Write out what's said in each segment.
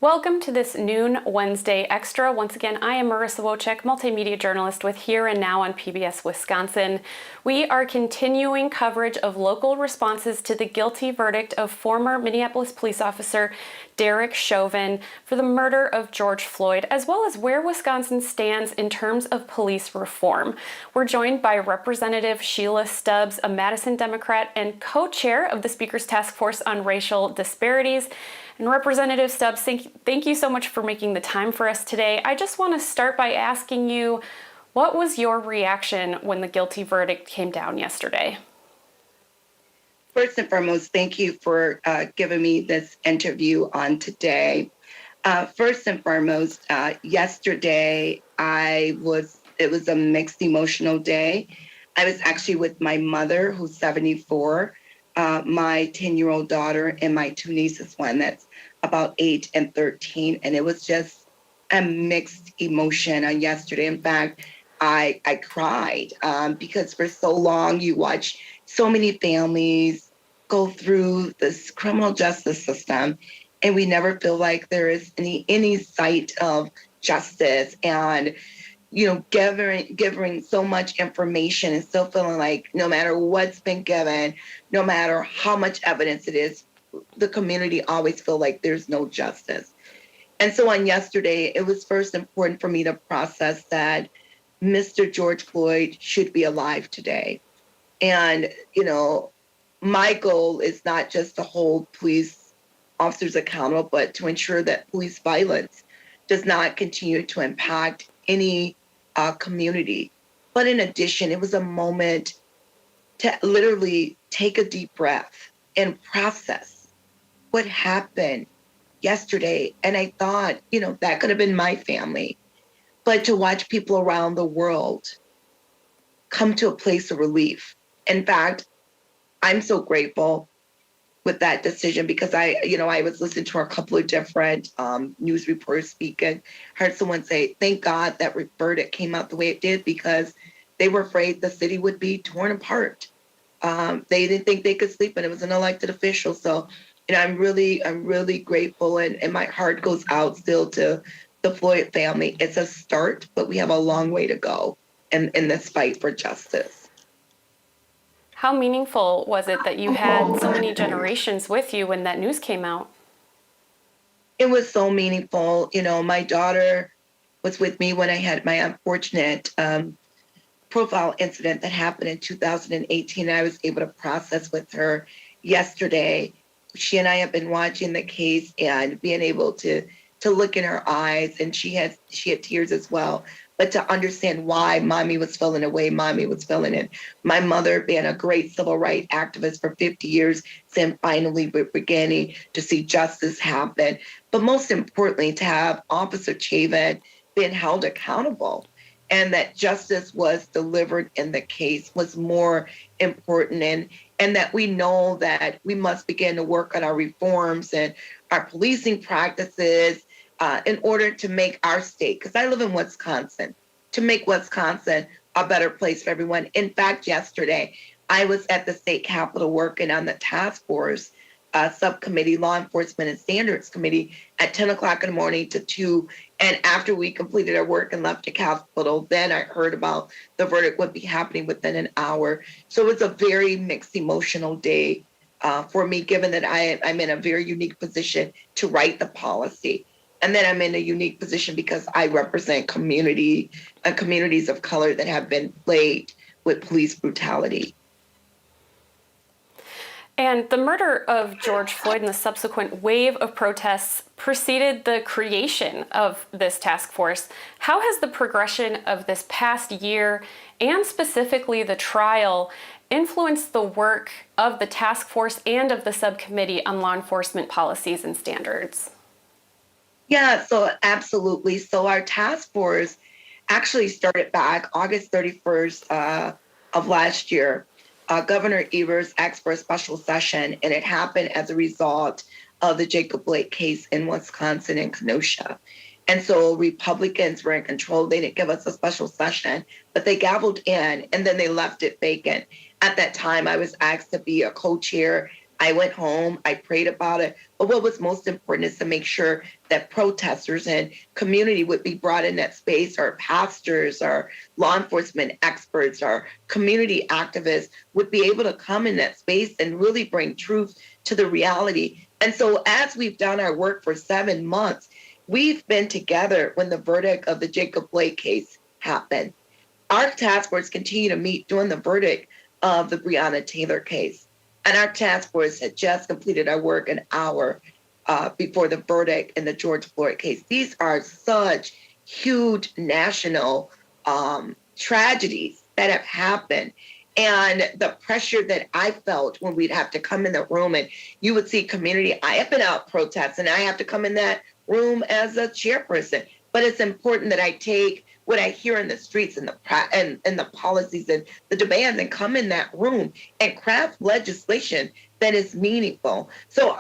Welcome to this Noon Wednesday Extra. Once again, I am Marissa Wojcik, multimedia journalist with Here and Now on PBS Wisconsin. We are continuing coverage of local responses to the guilty verdict of former Minneapolis police officer Derek Chauvin for the murder of George Floyd, as well as where Wisconsin stands in terms of police reform. We're joined by Representative Sheila Stubbs, a Madison Democrat and co-chair of the Speaker's Task Force on Racial Disparities. And Representative Stubbs, thank you so much for making the time for us today. I just want to start by asking you, what was your reaction when the guilty verdict came down yesterday? First and foremost, thank you for giving me this interview on today. First and foremost, yesterday it was a mixed emotional day. I was actually with my mother, who's 74, my 10-year-old daughter, and my two nieces, one that's about 8 and 13. And it was just a mixed emotion on yesterday. In fact, I cried because for so long you watch so many families go through this criminal justice system, and we never feel like there is any sight of justice. And giving so much information and still feeling like no matter what's been given, no matter how much evidence it is, the community always feel like there's no justice. And so on yesterday, it was first important for me to process that Mr. George Floyd should be alive today. And, my goal is not just to hold police officers accountable, but to ensure that police violence does not continue to impact any community. But in addition, it was a moment to literally take a deep breath and process what happened yesterday. And I thought, that could have been my family. But to watch people around the world come to a place of relief. In fact, I'm so grateful with that decision because I was listening to a couple of different news reporters speak and heard someone say, thank God that verdict came out the way it did because they were afraid the city would be torn apart. They didn't think they could sleep, and it was an elected official. So, I'm really grateful, and my heart goes out still to the Floyd family. It's a start, but we have a long way to go in this fight for justice. How meaningful was it that you had so many generations with you when that news came out? It was so meaningful. My daughter was with me when I had my unfortunate profile incident that happened in 2018. I was able to process with her yesterday. She and I have been watching the case and being able to look in her eyes, and she had tears as well. But to understand why mommy was feeling the way mommy was feeling it. My mother being a great civil rights activist for 50 years, then finally we're beginning to see justice happen. But most importantly, to have Officer Chauvin being held accountable and that justice was delivered in the case was more important. And that we know that we must begin to work on our reforms and our policing practices in order to make our state, because I live in Wisconsin, to make Wisconsin a better place for everyone. In fact, yesterday, I was at the state capitol working on the task force subcommittee, law enforcement and standards committee at 10 o'clock in the morning to 2. And after we completed our work and left the capitol, then I heard about the verdict would be happening within an hour. So it's a very mixed emotional day for me, given that I'm in a very unique position to write the policy. And then I'm in a unique position because I represent communities of color that have been plagued with police brutality. And the murder of George Floyd and the subsequent wave of protests preceded the creation of this task force. How has the progression of this past year, and specifically the trial, influenced the work of the task force and of the subcommittee on law enforcement policies and standards? Yeah, so absolutely. So our task force actually started back August 31st of last year. Governor Evers asked for a special session, and it happened as a result of the Jacob Blake case in Wisconsin and Kenosha. And so Republicans were in control. They didn't give us a special session, but they gavelled in, and then they left it vacant. At that time, I was asked to be a co-chair. I went home, I prayed about it. But what was most important is to make sure that protesters and community would be brought in that space, our pastors, our law enforcement experts, our community activists would be able to come in that space and really bring truth to the reality. And so as we've done our work for 7 months, we've been together when the verdict of the Jacob Blake case happened. Our task force continued to meet during the verdict of the Breonna Taylor case. And our task force had just completed our work an hour before the verdict in the George Floyd case. These are such huge national tragedies that have happened. And the pressure that I felt when we'd have to come in the room and you would see community. I have been out protesting. I have to come in that room as a chairperson. But it's important that I take what I hear in the streets and the policies and the demands and come in that room and craft legislation that is meaningful. So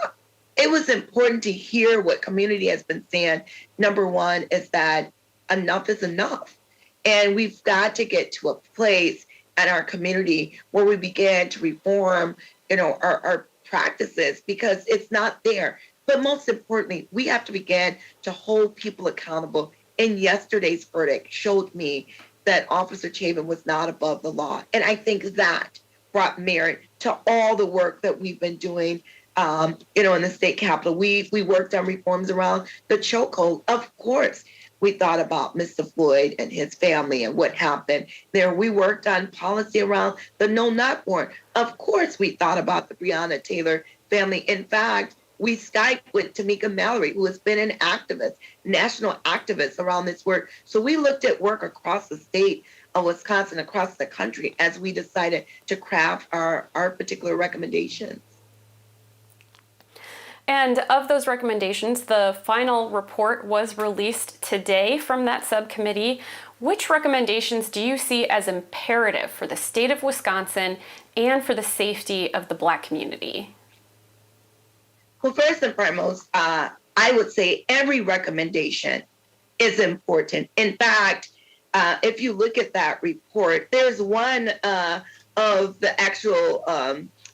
it was important to hear what community has been saying. Number one is that enough is enough. And we've got to get to a place in our community where we begin to reform, our practices, because it's not there. But most importantly, we have to begin to hold people accountable. And yesterday's verdict showed me that Officer Chauvin was not above the law. And I think that brought merit to all the work that we've been doing, in the state capitol. We worked on reforms around the chokehold. Of course, we thought about Mr. Floyd and his family and what happened there. We worked on policy around the no knock warrant. Of course, we thought about the Breonna Taylor family. In fact, we Skyped with Tamika Mallory, who has been an activist, national activist around this work. So we looked at work across the state of Wisconsin, across the country, as we decided to craft our particular recommendations. And of those recommendations, the final report was released today from that subcommittee. Which recommendations do you see as imperative for the state of Wisconsin and for the safety of the Black community? Well, first and foremost, I would say every recommendation is important. In fact, if you look at that report, there's one of the actual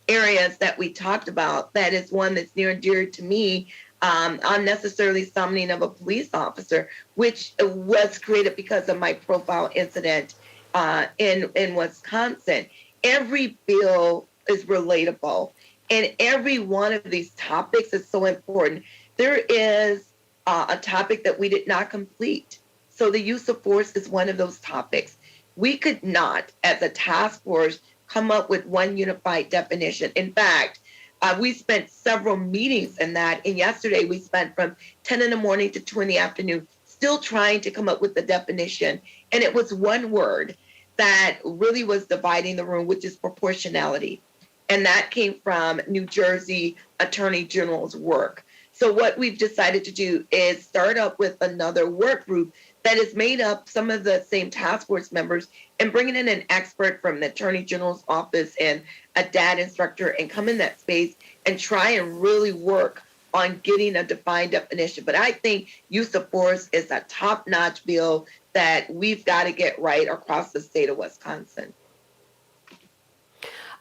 areas that we talked about that is one that's near and dear to me, unnecessarily summoning of a police officer, which was created because of my profile incident in Wisconsin. Every bill is relatable. And every one of these topics is so important. There is a topic that we did not complete. So the use of force is one of those topics. We could not, as a task force, come up with one unified definition. In fact, we spent several meetings in that. And yesterday we spent from 10 in the morning to 2 in the afternoon, still trying to come up with the definition. And it was one word that really was dividing the room, which is proportionality. And that came from New Jersey Attorney General's work. So what we've decided to do is start up with another work group that is made up some of the same task force members and bringing in an expert from the Attorney General's office and a DAD instructor and come in that space and try and really work on getting a defined definition. But I think use of force is a top-notch bill that we've got to get right across the state of Wisconsin.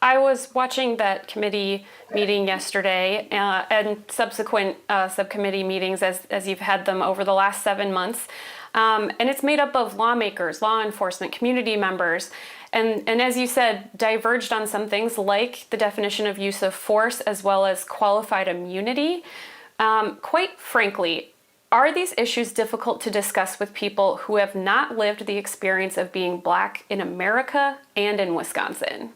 I was watching that committee meeting yesterday and subsequent subcommittee meetings as you've had them over the last 7 months. And it's made up of lawmakers, law enforcement, community members, and as you said, diverged on some things like the definition of use of force as well as qualified immunity. Quite frankly, are these issues difficult to discuss with people who have not lived the experience of being Black in America and in Wisconsin?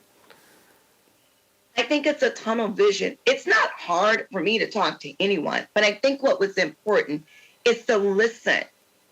I think it's a tunnel vision. It's not hard for me to talk to anyone, but I think what was important is to listen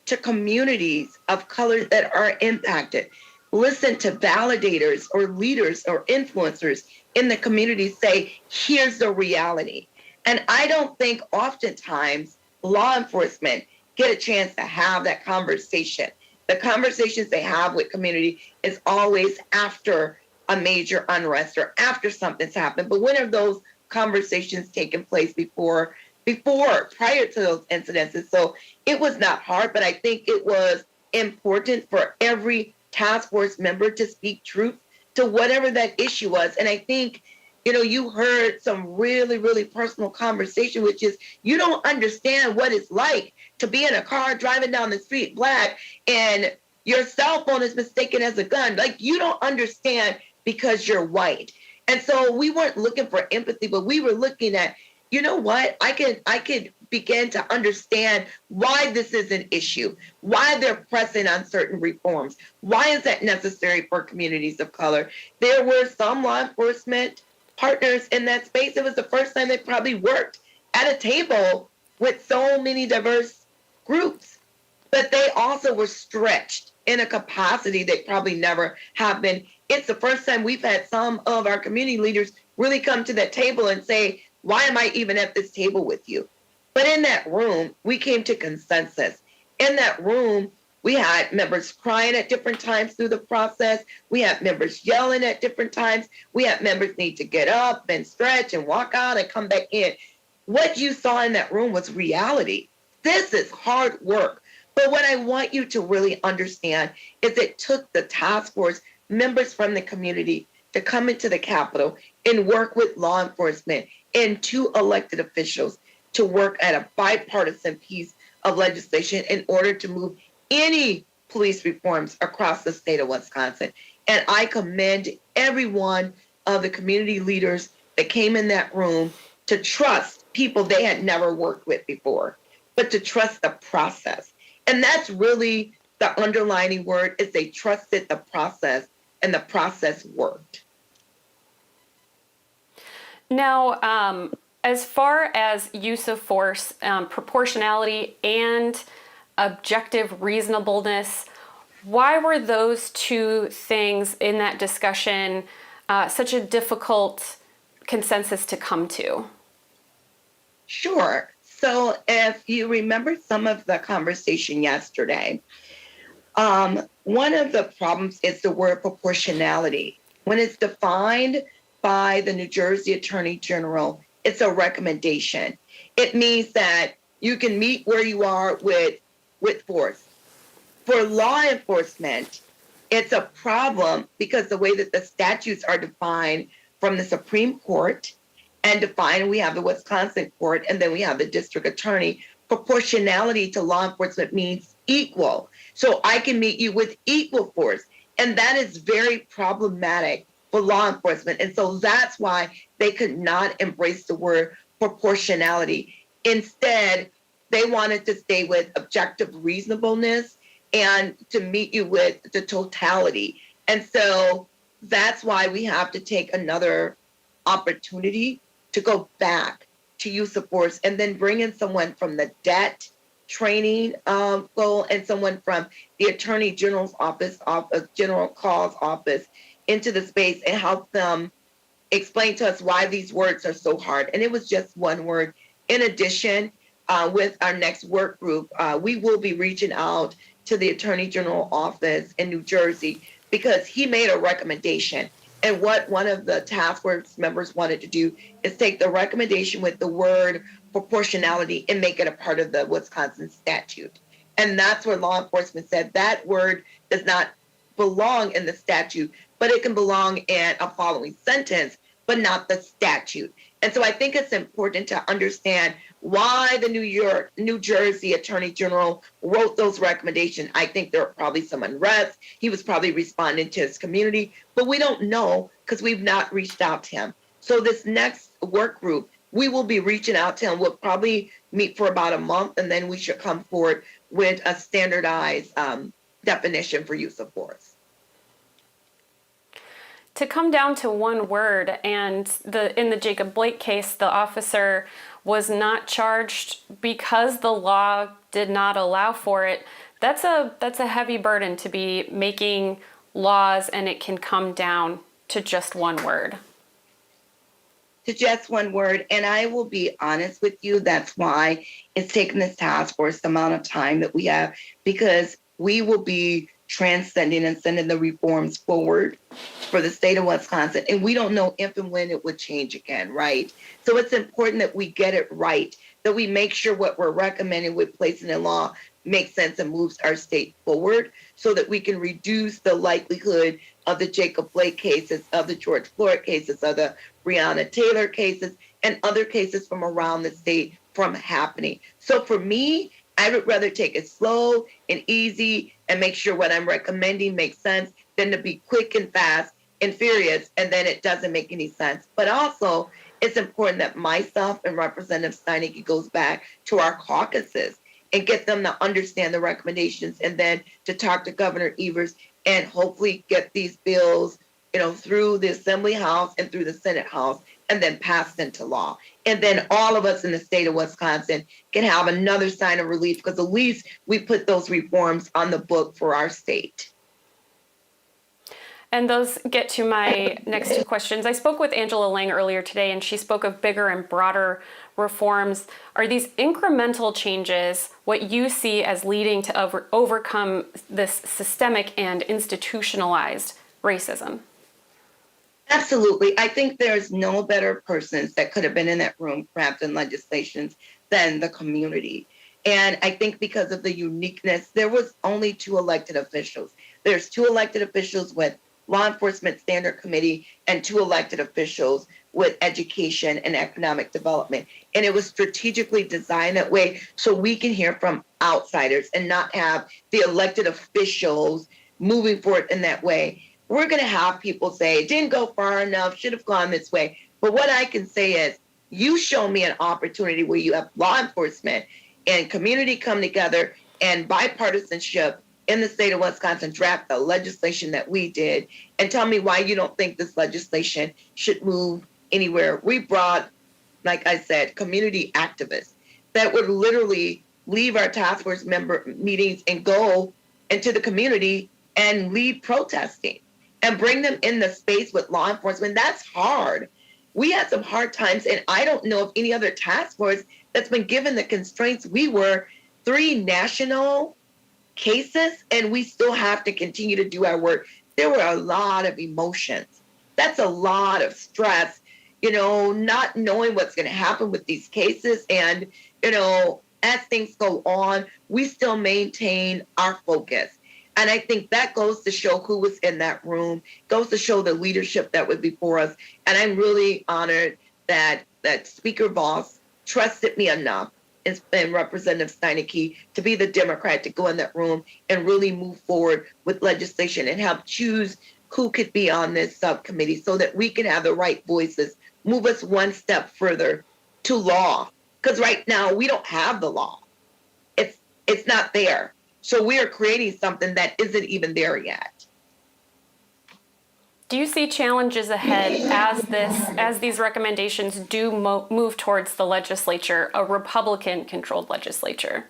to communities of color that are impacted. Listen to validators or leaders or influencers in the community say, here's the reality. And I don't think oftentimes law enforcement get a chance to have that conversation. The conversations they have with community is always after a major unrest or after something's happened. But when have those conversations taken place prior to those incidences? So it was not hard, but I think it was important for every task force member to speak truth to whatever that issue was. And I think You heard some really, really personal conversation, which is you don't understand what it's like to be in a car driving down the street black and your cell phone is mistaken as a gun. Like you don't understand because you're white. And so we weren't looking for empathy, but we were looking at, you know what? I could begin to understand why this is an issue, why they're pressing on certain reforms. Why is that necessary for communities of color? There were some law enforcement partners in that space. It was the first time they probably worked at a table with so many diverse groups, but they also were stretched in a capacity they probably never have been. It's the first time we've had some of our community leaders really come to that table and say, why am I even at this table with you? But in that room, we came to consensus. In that room, we had members crying at different times through the process. We had members yelling at different times. We had members need to get up and stretch and walk out and come back in. What you saw in that room was reality. This is hard work. But what I want you to really understand is it took the task force members from the community to come into the Capitol and work with law enforcement and 2 elected officials to work at a bipartisan piece of legislation in order to move any police reforms across the state of Wisconsin. And I commend every one of the community leaders that came in that room to trust people they had never worked with before, but to trust the process. And that's really the underlining word is they trusted the process and the process worked. Now, as far as use of force, proportionality and objective reasonableness, why were those 2 things in that discussion such a difficult consensus to come to? Sure. So if you remember some of the conversation yesterday, one of the problems is the word proportionality. When it's defined by the New Jersey Attorney General, it's a recommendation. It means that you can meet where you are with force. For law enforcement, it's a problem because the way that the statutes are defined from the Supreme Court and defined, we have the Wisconsin court, and then we have the district attorney. Proportionality to law enforcement means equal. So I can meet you with equal force. And that is very problematic for law enforcement. And so that's why they could not embrace the word proportionality. Instead, they wanted to stay with objective reasonableness and to meet you with the totality. And so that's why we have to take another opportunity to go back to use of force and then bring in someone from the debt training goal and someone from the Attorney General's office, General Call's office into the space and help them explain to us why these words are so hard. And it was just one word. In addition, with our next work group, we will be reaching out to the Attorney General office in New Jersey because he made a recommendation. And what one of the task force members wanted to do is take the recommendation with the word proportionality and make it a part of the Wisconsin statute. And that's where law enforcement said that word does not belong in the statute, but it can belong in a following sentence, but not the statute. And so I think it's important to understand why the New Jersey Attorney General wrote those recommendations. I think there were probably some unrest. He was probably responding to his community, but we don't know because we've not reached out to him. So this next work group, we will be reaching out to him. We'll probably meet for about a month, and then we should come forward with a standardized definition for use of force. To come down to one word, and in the Jacob Blake case, the officer was not charged because the law did not allow for it. That's a heavy burden to be making laws, and it can come down to just one word. To just one word. And I will be honest with you, that's why it's taken this task force the amount of time that we have, because we will be transcending and sending the reforms forward for the state of Wisconsin. And we don't know if and when it would change again, right? So it's important that we get it right that we make sure what we're recommending with placing in law makes sense and moves our state forward so that we can reduce the likelihood of the Jacob Blake cases, of the George Floyd cases, of the Breonna Taylor cases, and other cases from around the state from happening. So for me, I would rather take it slow and easy and make sure what I'm recommending makes sense than to be quick and fast and furious, and then it doesn't make any sense. But also, it's important that myself and Representative Steineke goes back to our caucuses and get them to understand the recommendations, and then to talk to Governor Evers and hopefully get these bills, through the Assembly House and through the Senate House, and then passed into law. And then all of us in the state of Wisconsin can have another sign of relief, because at least we put those reforms on the book for our state. And those get to my next two questions. I spoke with Angela Lang earlier today, and she spoke of bigger and broader reforms. Are these incremental changes what you see as leading to overcome this systemic and institutionalized racism? Absolutely. I think there's no better persons that could have been in that room crafting legislations than the community. And I think because of the uniqueness, there was only 2 elected officials. There's 2 elected officials with Law Enforcement Standard Committee and 2 elected officials with Education and Economic Development. And it was strategically designed that way so we can hear from outsiders and not have the elected officials moving forward in that way. We're going to have people say, it didn't go far enough, should have gone this way. But what I can say is, you show me an opportunity where you have law enforcement and community come together and bipartisanship in the state of Wisconsin draft the legislation that we did, and tell me why you don't think this legislation should move anywhere. We brought, like I said, community activists that would literally leave our task force member meetings and go into the community and lead protesting and bring them in the space with law enforcement. That's hard. We had some hard times, and I don't know of any other task force that's been given the constraints. We were 3 national cases, and we still have to continue to do our work. There were a lot of emotions. That's a lot of stress, not knowing what's going to happen with these cases. And, as things go on, we still maintain our focus. And I think that goes to show who was in that room, goes to show the leadership that was before us. And I'm really honored that Speaker Voss trusted me enough, and Representative Steineke, to be the Democrat to go in that room and really move forward with legislation and help choose who could be on this subcommittee so that we can have the right voices, move us one step further to law. Because right now we don't have the law. It's not there. So we are creating something that isn't even there yet. Do you see challenges ahead as these recommendations do move towards the legislature, a Republican-controlled legislature?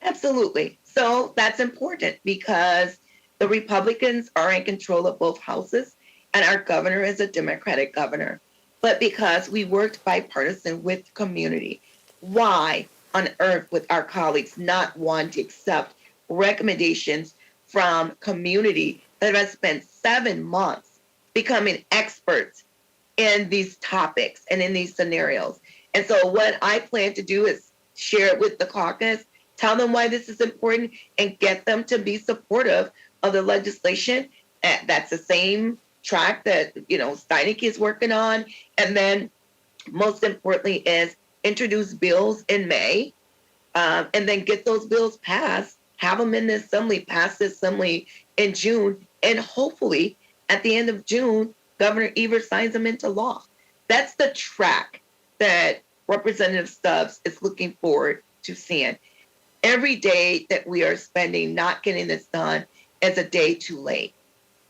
Absolutely. So that's important because the Republicans are in control of both houses, and our governor is a Democratic governor. But because we worked bipartisan with the community, why on earth would our colleagues not want to accept recommendations from community that have spent 7 months becoming experts in these topics and in these scenarios? And so what I plan to do is share it with the caucus, tell them why this is important, and get them to be supportive of the legislation. That's the same track that, Steineke is working on. And then most importantly is introduce bills in May, and then get those bills passed, have them in the assembly, pass the assembly in June, and hopefully at the end of June, Governor Evers signs them into law. That's the track that Representative Stubbs is looking forward to seeing. Every day that we are spending not getting this done is a day too late.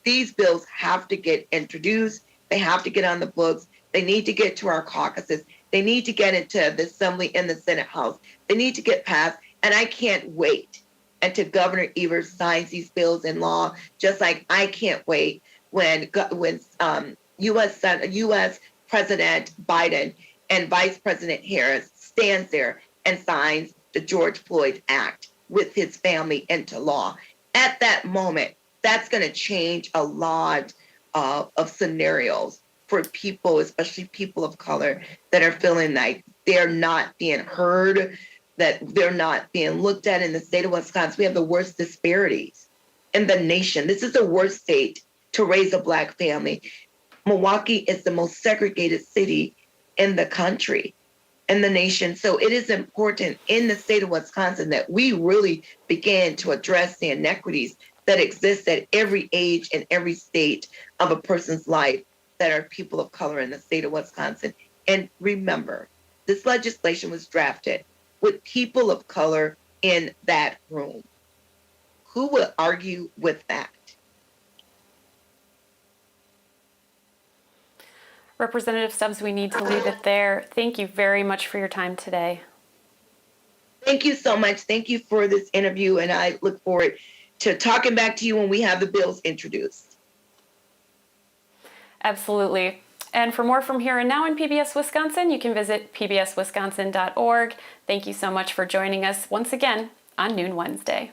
These bills have to get introduced. They have to get on the books. They need to get to our caucuses. They need to get into the Assembly and the Senate House. They need to get passed. And I can't wait until Governor Evers signs these bills in law, just like I can't wait when U.S. President Biden and Vice President Harris stands there and signs the George Floyd Act with his family into law. At that moment, that's going to change a lot of scenarios for people, especially people of color, that are feeling like they're not being heard, that they're not being looked at. In the state of Wisconsin, we have the worst disparities in the nation. This is the worst state to raise a Black family. Milwaukee is the most segregated city in the country, in the nation. So it is important in the state of Wisconsin that we really begin to address the inequities that exist at every age and every state of a person's life that are people of color in the state of Wisconsin. And remember, this legislation was drafted with people of color in that room. Who would argue with that? Representative Stubbs, we need to leave it there. Thank you very much for your time today. Thank you so much. Thank you for this interview, and I look forward to talking back to you when we have the bills introduced. Absolutely. And for more from Here and Now in PBS Wisconsin, you can visit pbswisconsin.org. Thank you so much for joining us once again on Noon Wednesday.